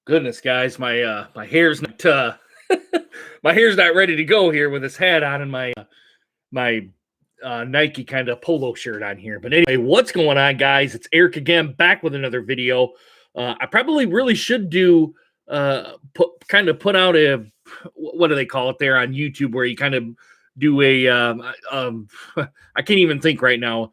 Goodness, guys, my hair's not my hair's not ready to go here with this hat on and my Nike kind of polo shirt on here. But anyway, what's going on, guys? It's Eric again, back with another video. I probably really should do put out a what do they call it there on YouTube where you kind of do a I can't even think right now.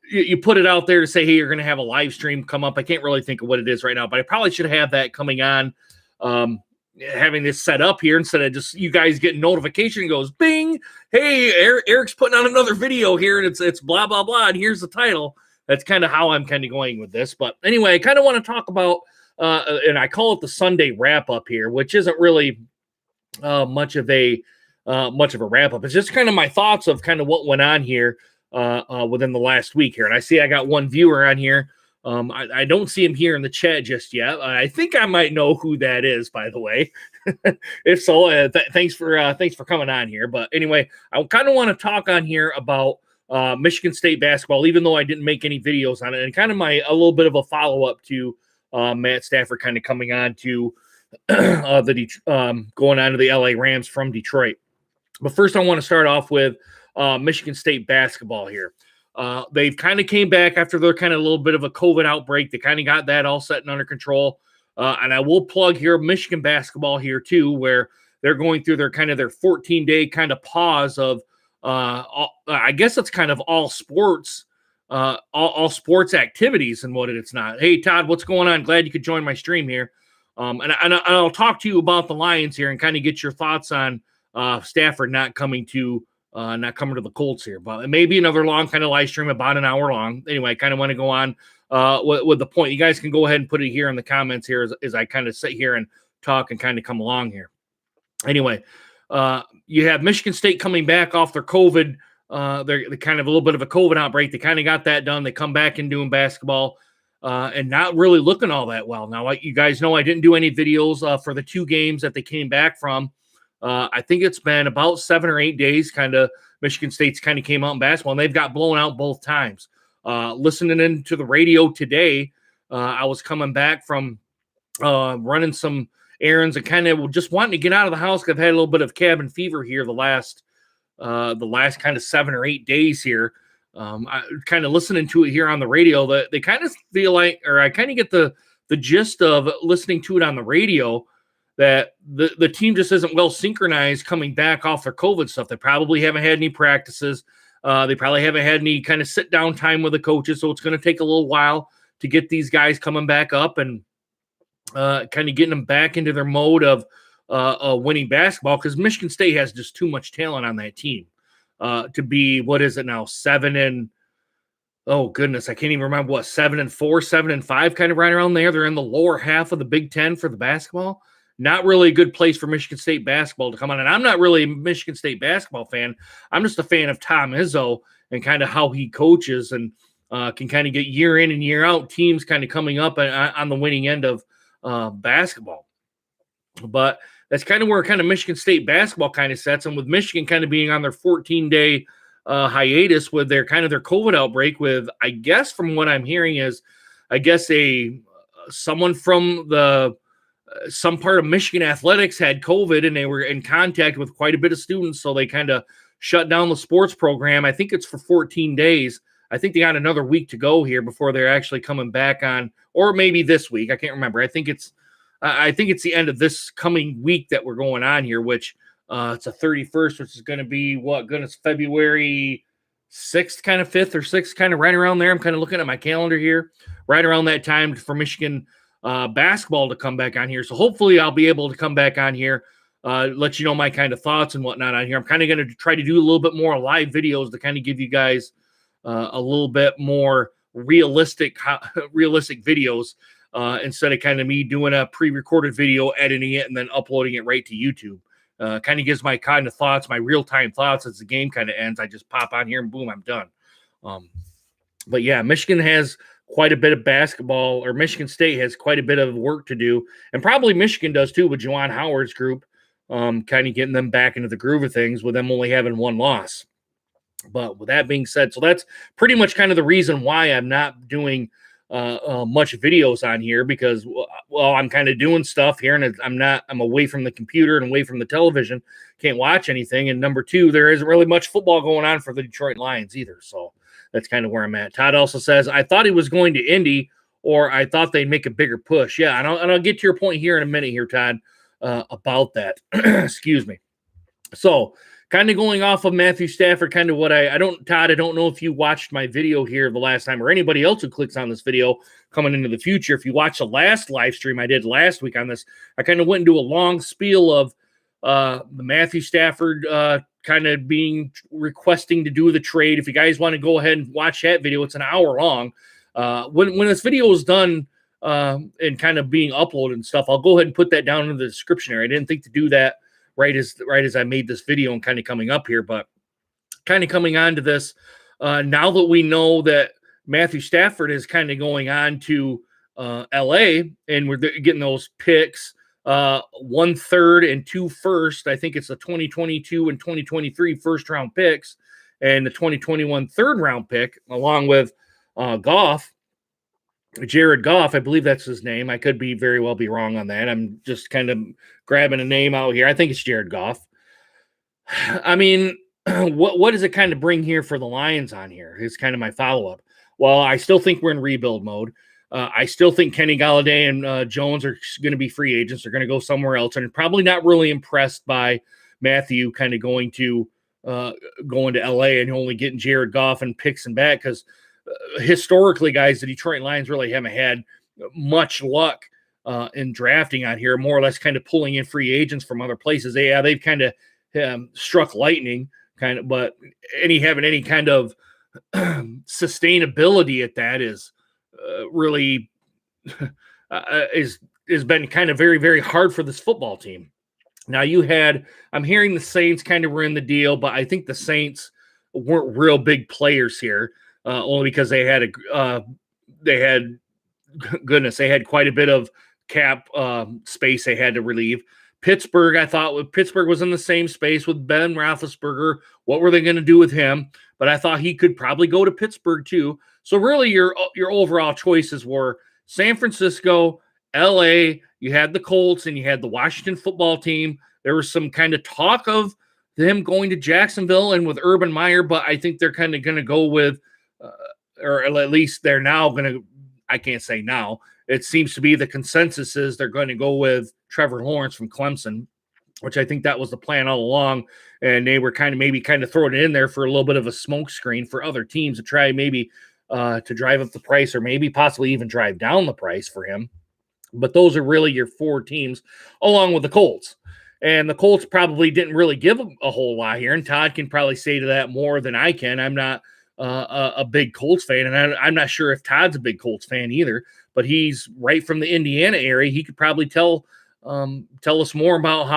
You put it out there to say, hey, you're going to have a live stream come up. I can't really think of what it is right now, but I probably should have that coming on. Having this set up here instead of just you guys getting notification goes bing. Hey, Eric's putting on another video here, and it's blah blah blah, and here's the title. That's kind of how I'm kind of going with this. But anyway, I kind of want to talk about and I call it the Sunday wrap up here, which isn't really much of a wrap up. It's just kind of my thoughts of kind of what went on here within the last week here. And I see I got one viewer on here. I don't see him here in the chat just yet. I think I might know who that is, by the way. If so, thanks for coming on here. But anyway, I kind of want to talk on here about Michigan State basketball, even though I didn't make any videos on it, and kind of a little bit of a follow up to Matt Stafford kind of coming on to going on to the LA Rams from Detroit. But first, I want to start off with Michigan State basketball here. They've kind of came back after their kind of a little bit of a COVID outbreak. They kind of got that all set and under control. And I will plug here Michigan basketball here too, where they're going through their 14-day kind of pause of, I guess it's kind of all sports activities and what it's not. Hey, Todd, what's going on? Glad you could join my stream here. And I'll talk to you about the Lions here and kind of get your thoughts on Stafford not coming to the Colts here. But it may be another long kind of live stream, about an hour long. Anyway, I kind of want to go on with the point. You guys can go ahead and put it here in the comments here as I kind of sit here and talk and kind of come along here. Anyway, you have Michigan State coming back off their COVID. They're kind of a little bit of a COVID outbreak. They kind of got that done. They come back and doing basketball and not really looking all that well. Now, you guys know I didn't do any videos for the two games that they came back from. I think it's been about 7 or 8 days. Kind of Michigan State's kind of came out in basketball, and they've got blown out both times. Listening into the radio today, I was coming back from running some errands and kind of just wanting to get out of the house because I've had a little bit of cabin fever here the last kind of 7 or 8 days here. I kind of listening to it here on the radio that they kind of feel like, or I kind of get the gist of listening to it on the radio, that the team just isn't well synchronized coming back off their COVID stuff. They probably haven't had any practices. They probably haven't had any kind of sit down time with the coaches. So it's going to take a little while to get these guys coming back up and kind of getting them back into their mode of winning basketball, because Michigan State has just too much talent on that team to be, what is it now? 7 oh goodness, I can't even remember what, 7-4, 7-5, kind of right around there. They're in the lower half of the Big Ten for the basketball. Not really a good place for Michigan State basketball to come on. And I'm not really a Michigan State basketball fan. I'm just a fan of Tom Izzo and kind of how he coaches and can kind of get year in and year out teams kind of coming up on the winning end of basketball. But that's kind of where kind of Michigan State basketball kind of sets. And with Michigan kind of being on their 14-day hiatus with their COVID outbreak, with, I guess from what I'm hearing is, I guess someone from some part of Michigan athletics had COVID and they were in contact with quite a bit of students. So they kind of shut down the sports program. I think it's for 14 days. I think they got another week to go here before they're actually coming back on, or maybe this week. I can't remember. I think it's the end of this coming week that we're going on here, which it's a 31st, which is going to be February 6th, kind of 5th or 6th, kind of right around there. I'm kind of looking at my calendar here, right around that time for Michigan basketball to come back on here. So hopefully I'll be able to come back on here, let you know my kind of thoughts and whatnot on here. I'm kind of going to try to do a little bit more live videos to kind of give you guys a little bit more realistic videos instead of kind of me doing a pre-recorded video, editing it, and then uploading it right to YouTube. Kind of gives my kind of thoughts, my real-time thoughts as the game kind of ends. I just pop on here and boom, I'm done. But yeah, Michigan has quite a bit of basketball, or Michigan State has quite a bit of work to do, and probably Michigan does too with Juwan Howard's group, kind of getting them back into the groove of things with them only having one loss. But with that being said, so that's pretty much kind of the reason why I'm not doing much videos on here because, well, I'm kind of doing stuff here and I'm away from the computer and away from the television. Can't watch anything. And number two, there isn't really much football going on for the Detroit Lions either. So that's kind of where I'm at. Todd also says, I thought he was going to Indy, or I thought they'd make a bigger push. Yeah, and I'll get to your point here in a minute here, Todd, about that. Excuse me. So kind of going off of Matthew Stafford, kind of what Todd, I don't know if you watched my video here the last time or anybody else who clicks on this video coming into the future. If you watched the last live stream I did last week on this, I kind of went into a long spiel of the Matthew Stafford kind of requesting to do the trade. If you guys want to go ahead and watch that video, it's an hour long. When this video is done and kind of being uploaded and stuff, I'll go ahead and put that down in the description area. I didn't think to do that right as I made this video and kind of coming up here, but kind of coming on to this now that we know that Matthew Stafford is kind of going on to LA and we're getting those picks, 1/3 and 2 first. I think it's the 2022 and 2023 first round picks and the 2021 third round pick, along with Jared Goff, I believe that's his name. I could very well be wrong on that. I'm just kind of grabbing a name out here. I think it's Jared Goff. I mean, what does it kind of bring here for the Lions on here? Is kind of my follow-up. Well, I still think we're in rebuild mode. I still think Kenny Golladay and Jones are going to be free agents. They're going to go somewhere else, and probably not really impressed by Matthew kind of going to LA and only getting Jared Goff and picks and back because historically, guys, the Detroit Lions really haven't had much luck in drafting out here, more or less kind of pulling in free agents from other places. They've kind of struck lightning, but having any kind of sustainability at that is really has been kind of very, very hard for this football team. Now I'm hearing the Saints kind of were in the deal, but I think the Saints weren't real big players here. Only because they had quite a bit of cap space they had to relieve. Pittsburgh, I thought Pittsburgh was in the same space with Ben Roethlisberger. What were they going to do with him? But I thought he could probably go to Pittsburgh too. So really your overall choices were San Francisco, LA, you had the Colts, and you had the Washington football team. There was some kind of talk of them going to Jacksonville and with Urban Meyer, but I think they're kind of going to go with or at least they're now going to, I can't say now, it seems to be the consensus is they're going to go with Trevor Lawrence from Clemson, which I think that was the plan all along. And they were kind of throwing it in there for a little bit of a smoke screen for other teams to try maybe to drive up the price or maybe possibly even drive down the price for him. But those are really your four teams along with the Colts. And the Colts probably didn't really give a whole lot here. And Todd can probably say to that more than I can. I'm not a big Colts fan, and I'm not sure if Todd's a big Colts fan either, but he's right from the Indiana area. He could probably tell us more about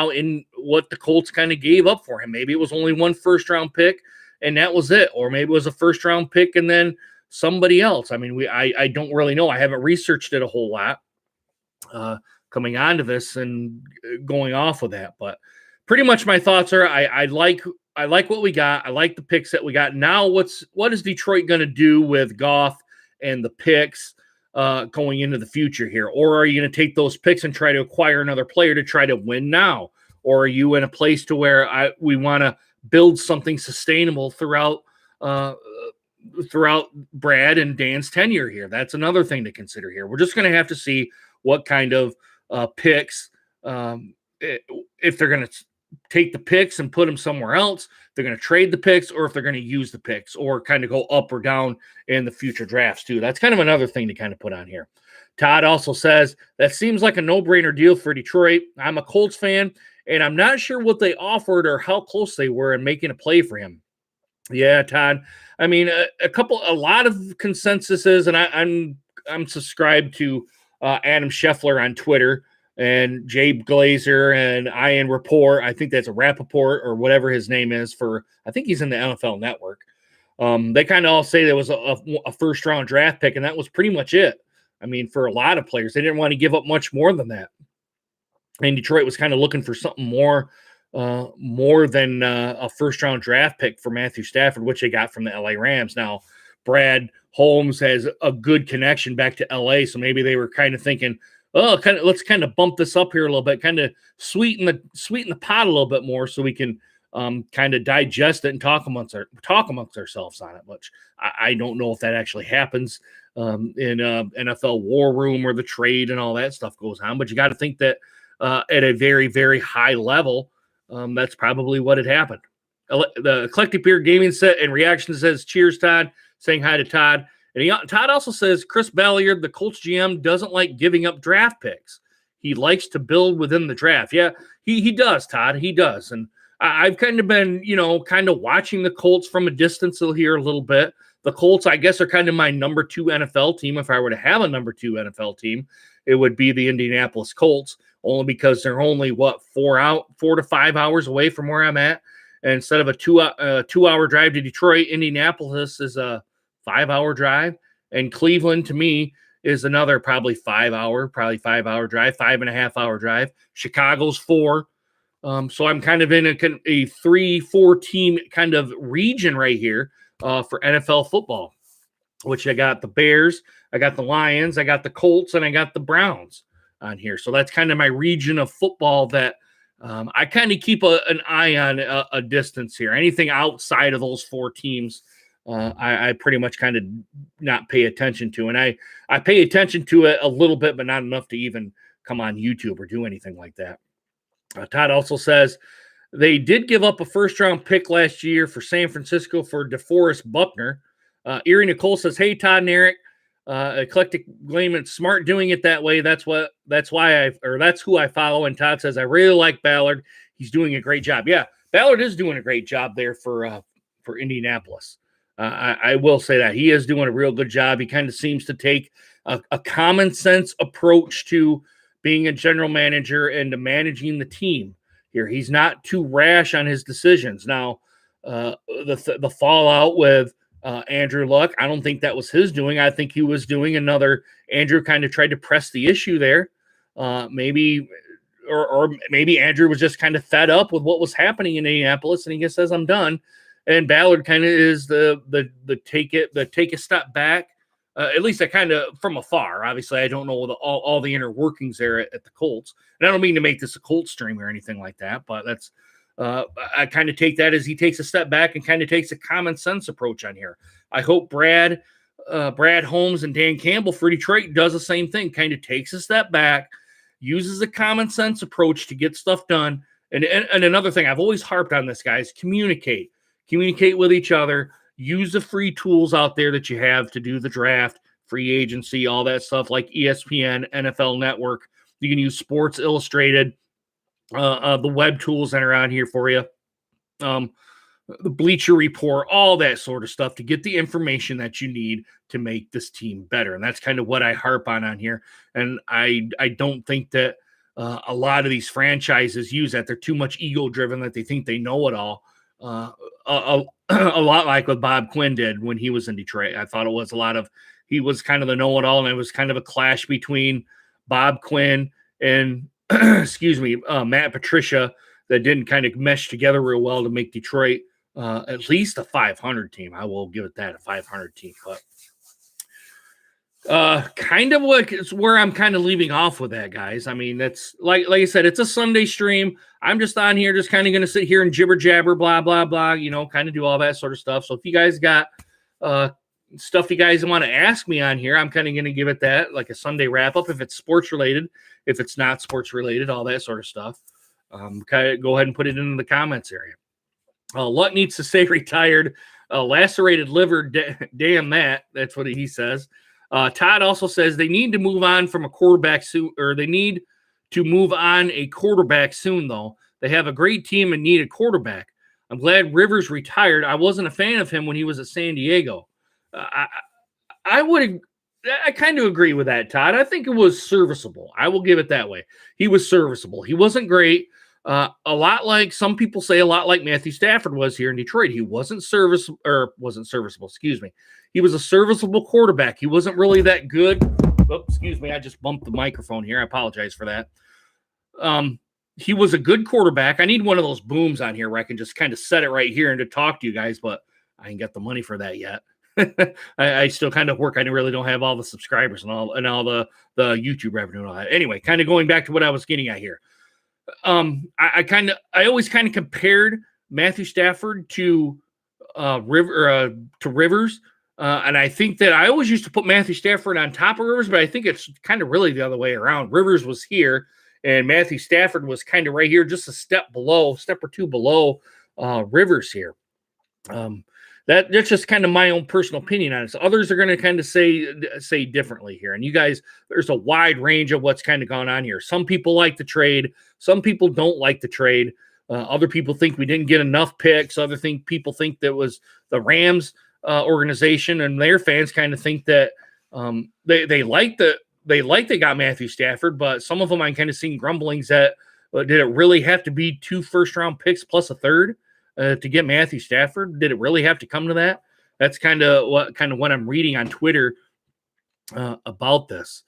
what the Colts kind of gave up for him. Maybe it was only one first round pick and that was it, or maybe it was a first round pick and then somebody else. I mean, I don't really know. I haven't researched it a whole lot coming on to this and going off of that, but pretty much my thoughts are I like what we got. I like the picks that we got. Now, what is Detroit going to do with Goff and the picks going into the future here? Or are you going to take those picks and try to acquire another player to try to win now? Or are you in a place to where we want to build something sustainable throughout Brad and Dan's tenure here? That's another thing to consider here. We're just going to have to see what kind of picks, if they're going to take the picks and put them somewhere else, they're going to trade the picks, or if they're going to use the picks or kind of go up or down in the future drafts too. That's kind of another thing to kind of put on here. Todd also says that seems like a no-brainer deal for Detroit. I'm a Colts fan, and I'm not sure what they offered or how close they were in making a play for him. Yeah, Todd. I mean, a lot of consensuses, and I'm subscribed to Adam Scheffler on Twitter and Jay Glazer and Ian Rapport. I think that's a Rappaport or whatever his name is I think he's in the NFL Network. They kind of all say there was a first round draft pick, and that was pretty much it. I mean, for a lot of players, they didn't want to give up much more than that. And Detroit was kind of looking for something more than a first round draft pick for Matthew Stafford, which they got from the LA Rams. Now, Brad Holmes has a good connection back to LA. So maybe they were kind of thinking, oh, let's kind of bump this up here a little bit, kind of sweeten the pot a little bit more so we can kind of digest it and talk amongst ourselves on it, which I don't know if that actually happens in NFL war room where the trade and all that stuff goes on. But you got to think that at a very, very high level, that's probably what had happened. The Eclectic Beer Gaming Set and Reaction says, cheers, Todd, saying hi to Todd. And Todd also says, Chris Balliard, the Colts GM, doesn't like giving up draft picks. He likes to build within the draft. Yeah, he does, Todd. He does. And I've kind of been, kind of watching the Colts from a distance here a little bit. The Colts, I guess, are kind of my number 2 NFL team. If I were to have a number 2 NFL team, it would be the Indianapolis Colts, only because they're only, 4 to 5 hours away from where I'm at. And instead of a 2-hour drive to Detroit, Indianapolis is a 5-hour drive. And Cleveland, to me, is another probably 5-hour drive, 5.5-hour drive. Chicago's 4. So I'm kind of in a 3-4 team kind of region right here for NFL football, which I got the Bears, I got the Lions, I got the Colts, and I got the Browns on here. So that's kind of my region of football that I kind of keep an eye on a distance here. Anything outside of those 4 teams, I pretty much kind of not pay attention to. And I pay attention to it a little bit, but not enough to even come on YouTube or do anything like that. Todd also says they did give up a first-round pick last year for San Francisco for DeForest Buckner. Erie Nicole says, hey, Todd and Eric, Eclectic Layman, smart doing it that way. That's who I follow. And Todd says, I really like Ballard. He's doing a great job. Yeah, Ballard is doing a great job there for Indianapolis. I will say that he is doing a real good job. He kind of seems to take a common sense approach to being a general manager and to managing the team here. He's not too rash on his decisions. Now, the fallout with Andrew Luck, I don't think that was his doing. I think he was doing another. Andrew kind of tried to press the issue there. Maybe Andrew was just kind of fed up with what was happening in Indianapolis, and he just says, I'm done. And Ballard kind of is the take a step back. At least I kind of from afar. Obviously, I don't know all the inner workings there at the Colts. And I don't mean to make this a Colts stream or anything like that, but that's I kind of take that as he takes a step back and kind of takes a common sense approach on here. I hope Brad Holmes and Dan Campbell for Detroit does the same thing, kind of takes a step back, uses a common sense approach to get stuff done. And another thing, I've always harped on this, guys, communicate with each other. Use the free tools out there that you have to do the draft, free agency, all that stuff like ESPN, NFL Network. You can use Sports Illustrated, the web tools that are on here for you, the Bleacher Report, all that sort of stuff to get the information that you need to make this team better. And that's kind of what I harp on here. And I don't think that a lot of these franchises use that. They're too much ego-driven that they think they know it all. A lot like what Bob Quinn did when he was in Detroit. I thought it was he was kind of the know-it-all, and it was kind of a clash between Bob Quinn and, Matt Patricia that didn't kind of mesh together real well to make Detroit at least a 500 team. I will give it that, a 500 team. But kind of where I'm kind of leaving off with that, guys. I mean, that's like I said, it's a Sunday stream. I'm just on here, just kind of going to sit here and jibber jabber, blah, blah, blah, kind of do all that sort of stuff. So if you guys got stuff you guys want to ask me on here, I'm kind of going to give it that, like a Sunday wrap up. If it's sports related, if it's not sports related, all that sort of stuff. Kind of go ahead and put it into the comments area. Luck needs to stay retired. Lacerated liver, damn that. That's what he says. Todd also says they need to move on from a quarterback soon, or they need to move on a quarterback soon, though. They have a great team and need a quarterback. I'm glad Rivers retired. I wasn't a fan of him when he was at San Diego. I kind of agree with that, Todd. I think it was serviceable. I will give it that way. He was serviceable. He wasn't great. A lot like some people say, a lot like Matthew Stafford was here in Detroit. He wasn't serviceable. Excuse me. He was a serviceable quarterback. He wasn't really that good. Oh, excuse me. I just bumped the microphone here. I apologize for that. He was a good quarterback. I need one of those booms on here where I can just kind of set it right here and to talk to you guys, but I ain't got the money for that yet. I still kind of work. I really don't have all the subscribers and all the YouTube revenue and all that. Anyway, kind of going back to what I was getting at here. I always kind of compared Matthew Stafford to Rivers. And I think that I always used to put Matthew Stafford on top of Rivers, but I think it's kind of really the other way around. Rivers was here, and Matthew Stafford was kind of right here, just a step or two below Rivers here. That's just kind of my own personal opinion on it. So others are going to kind of say differently here. And you guys, there's a wide range of what's kind of gone on here. Some people like the trade. Some people don't like the trade. Other people think we didn't get enough picks. People think that was the Rams organization and their fans kind of think that they got Matthew Stafford, but some of them I'm kind of seeing grumblings that did it really have to be 2 first-round picks plus a third to get Matthew Stafford? Did it really have to come to that? That's kind of what I'm reading on Twitter about this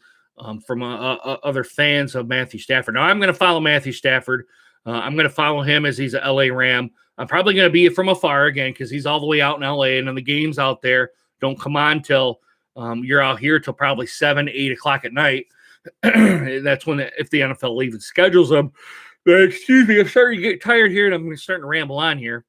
from other fans of Matthew Stafford. Now I'm going to follow Matthew Stafford. I'm going to follow him as he's an LA Ram. I'm probably going to be from afar again because he's all the way out in LA, and then the games out there don't come on till you're out here till probably 7, 8 o'clock at night. That's when, if the NFL even schedules them. Excuse me, I'm starting to get tired here, and I'm starting to ramble on here.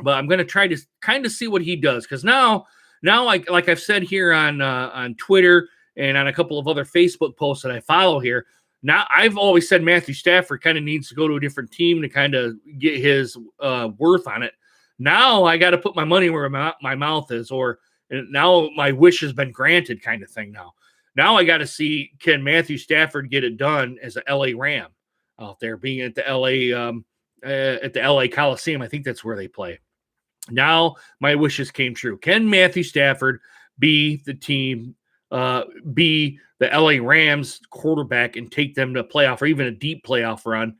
But I'm going to try to kind of see what he does because now, like I've said here on Twitter and on a couple of other Facebook posts that I follow here. Now, I've always said Matthew Stafford kind of needs to go to a different team to kind of get his worth on it. Now I got to put my money where my mouth is, or now my wish has been granted kind of thing Now I got to see, can Matthew Stafford get it done as an LA Ram out there, being at the LA Coliseum. I think that's where they play. Now my wishes came true. Can Matthew Stafford be the team, be the LA Rams quarterback and take them to a playoff or even a deep playoff run,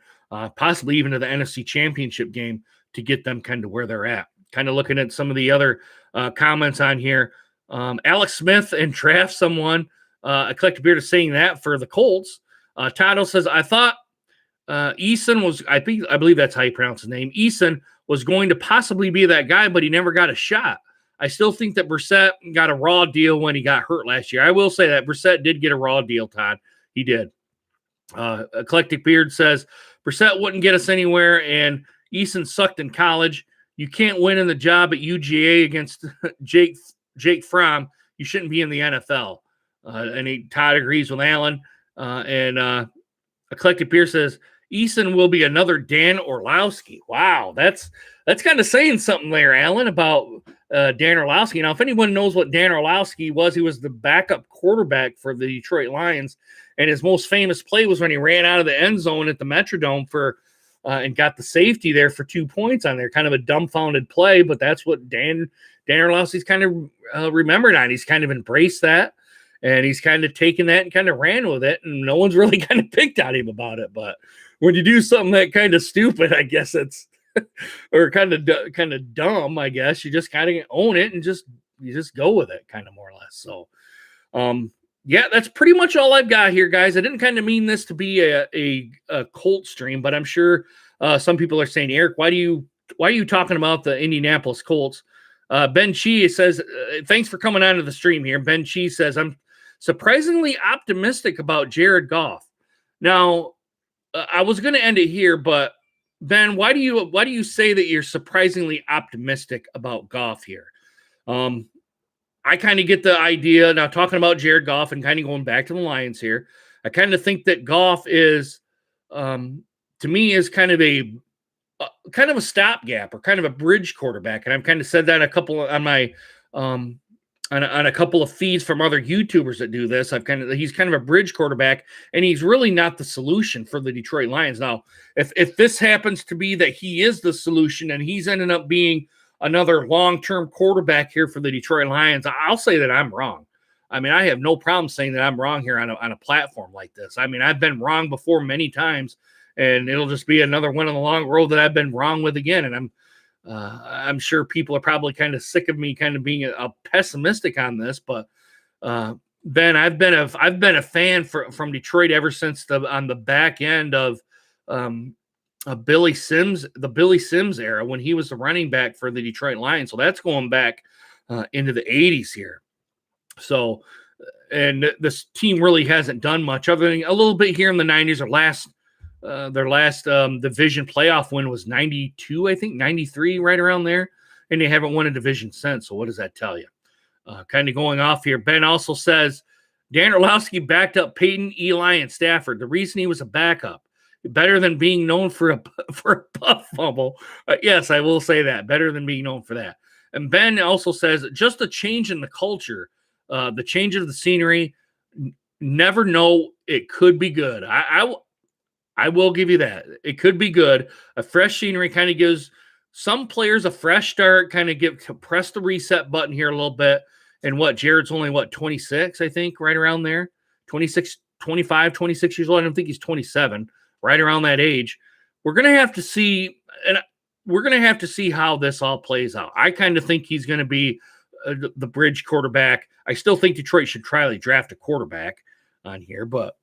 possibly even to the NFC Championship game to get them kind of where they're at? Kind of looking at some of the other comments on here. Alex Smith and draft someone. A collective beard is saying that for the Colts. Tado says, I thought Eason was, I believe that's how you pronounce his name. Eason was going to possibly be that guy, but he never got a shot. I still think that Brissett got a raw deal when he got hurt last year. I will say that Brissett did get a raw deal, Todd. He did. Eclectic Beard says, Brissett wouldn't get us anywhere, and Eason sucked in college. You can't win in the job at UGA against Jake Fromm. You shouldn't be in the NFL. Todd agrees with Allen. Eclectic Beard says, Eason will be another Dan Orlovsky. Wow, that's kind of saying something there, Alan, about Dan Orlovsky. Now, if anyone knows what Dan Orlovsky was, he was the backup quarterback for the Detroit Lions, and his most famous play was when he ran out of the end zone at the Metrodome and got the safety there for 2 points on there. Kind of a dumbfounded play, but that's what Dan Orlovsky's kind of remembered on. He's kind of embraced that. And he's kind of taken that and kind of ran with it, and no one's really kind of picked on him about it. But when you do something that kind of stupid, I guess it's or kind of dumb, I guess you just kind of own it and you just go with it, kind of more or less. So, yeah, that's pretty much all I've got here, guys. I didn't kind of mean this to be a Colt stream, but I'm sure some people are saying, Eric, why are you talking about the Indianapolis Colts? Ben Chi says, thanks for coming on to the stream here. Ben Chi says, I'm surprisingly optimistic about Jared Goff. Now, I was going to end it here, but Ben, why do you say that you're surprisingly optimistic about Goff here? I kind of get the idea now, talking about Jared Goff and kind of going back to the Lions here. I kind of think that Goff is, to me, is kind of a stopgap or kind of a bridge quarterback, and I've kind of said that on a couple of feeds from other YouTubers that do this. He's kind of a bridge quarterback, and he's really not the solution for the Detroit Lions. Now, if this happens to be that he is the solution and he's ended up being another long-term quarterback here for the Detroit Lions, I'll say that I'm wrong. I mean, I have no problem saying that I'm wrong here on a platform like this. I mean, I've been wrong before many times, and it'll just be another one on the long road that I've been wrong with again. And I'm sure people are probably kind of sick of me kind of being a pessimistic on this, but Ben, I've been a fan from Detroit ever since on the back end of the Billy Sims era when he was the running back for the Detroit Lions. So that's going back into the 80s here. So, and this team really hasn't done much other than a little bit here in the 90s. Their last division playoff win was 92, I think, 93, right around there. And they haven't won a division since. So what does that tell you? Kind of going off here. Ben also says, Dan Orlowski backed up Peyton, Eli, and Stafford. The reason he was a backup, better than being known for a puff fumble. Yes, I will say that. Better than being known for that. And Ben also says, just a change in the culture, the change of the scenery. Never know. It could be good. I will give you that. It could be good. A fresh scenery kind of gives some players a fresh start, kind of press the reset button here a little bit. And Jared's only 26, I think, right around there. 26, 25, 26 years old. I don't think he's 27, right around that age. We're going to have to see, and we're going to have to see how this all plays out. I kind of think he's going to be the bridge quarterback. I still think Detroit should try to draft a quarterback on here, but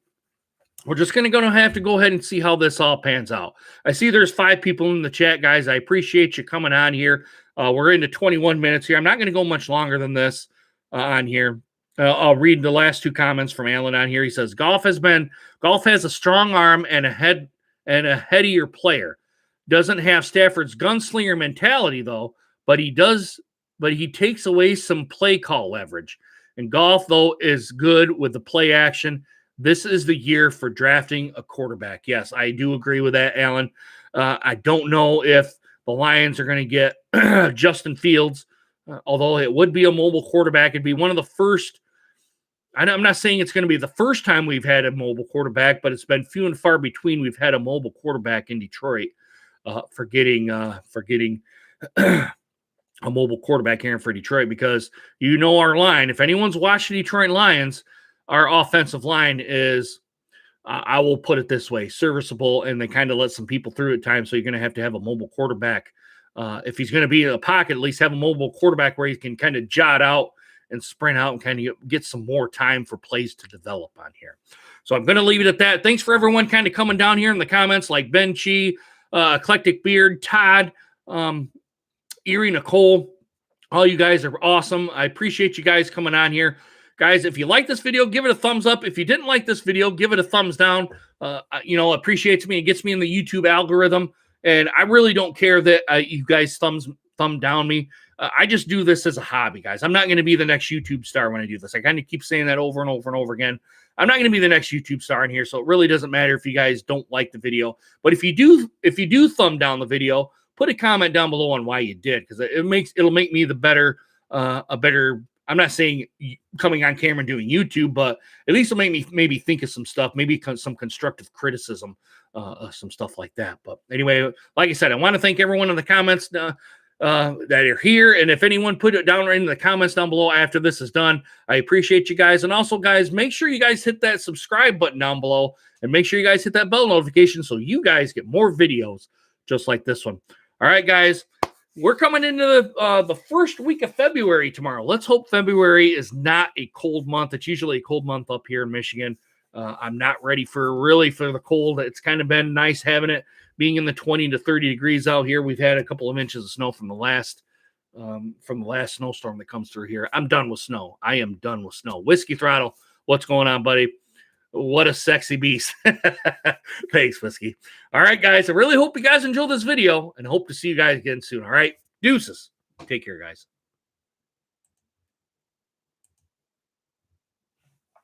we're just going to have to go ahead and see how this all pans out. I see there's 5 people in the chat, guys. I appreciate you coming on here. We're into 21 minutes here. I'm not going to go much longer than this on here. I'll read the last 2 comments from Alan on here. He says, Golf has a strong arm and a headier player. Doesn't have Stafford's gunslinger mentality, though, but he takes away some play call leverage. And Golf, though, is good with the play action. This is the year for drafting a quarterback. Yes, I do agree with that, Alan. I don't know if the Lions are going to get Justin Fields, although it would be a mobile quarterback. It'd be one of the first. I'm not saying it's going to be the first time we've had a mobile quarterback, but it's been few and far between we've had a mobile quarterback in Detroit for getting a mobile quarterback here for Detroit, because our line. If anyone's watched the Detroit Lions, our offensive line is, I will put it this way, serviceable, and they kind of let some people through at times. So you're going to have a mobile quarterback. If he's going to be in a pocket, at least have a mobile quarterback where he can kind of jot out and sprint out and kind of get some more time for plays to develop on here. So I'm going to leave it at that. Thanks for everyone kind of coming down here in the comments, like Ben Chi, Eclectic Beard, Todd, Erie, Nicole. All you guys are awesome. I appreciate you guys coming on here. Guys, if you like this video, give it a thumbs up. If you didn't like this video, give it a thumbs down. Appreciates me. It gets me in the YouTube algorithm. And I really don't care that you guys thumb down me. I just do this as a hobby, guys. I'm not going to be the next YouTube star when I do this. I kind of keep saying that over and over and over again. I'm not going to be the next YouTube star in here, so it really doesn't matter if you guys don't like the video. But if you do thumb down the video, put a comment down below on why you did, because it'll make me a better. I'm not saying coming on camera and doing YouTube, but at least it'll make me maybe think of some stuff, maybe some constructive criticism, some stuff like that. But anyway, like I said, I want to thank everyone in the comments that are here. And if anyone put it down in the comments down below after this is done, I appreciate you guys. And also, guys, make sure you guys hit that subscribe button down below, and make sure you guys hit that bell notification so you guys get more videos just like this one. All right, guys. We're coming into the first week of February tomorrow. Let's hope February is not a cold month. It's usually a cold month up here in Michigan. I'm not ready for the cold. It's kind of been nice having it being in the 20 to 30 degrees out here. We've had a couple of inches of snow from the last snowstorm that comes through here. I'm done with snow. I am done with snow. Whiskey Throttle, what's going on, buddy? What a sexy beast. Thanks, Whiskey. All right, guys. I really hope you guys enjoyed this video, and hope to see you guys again soon. All right. Deuces. Take care, guys.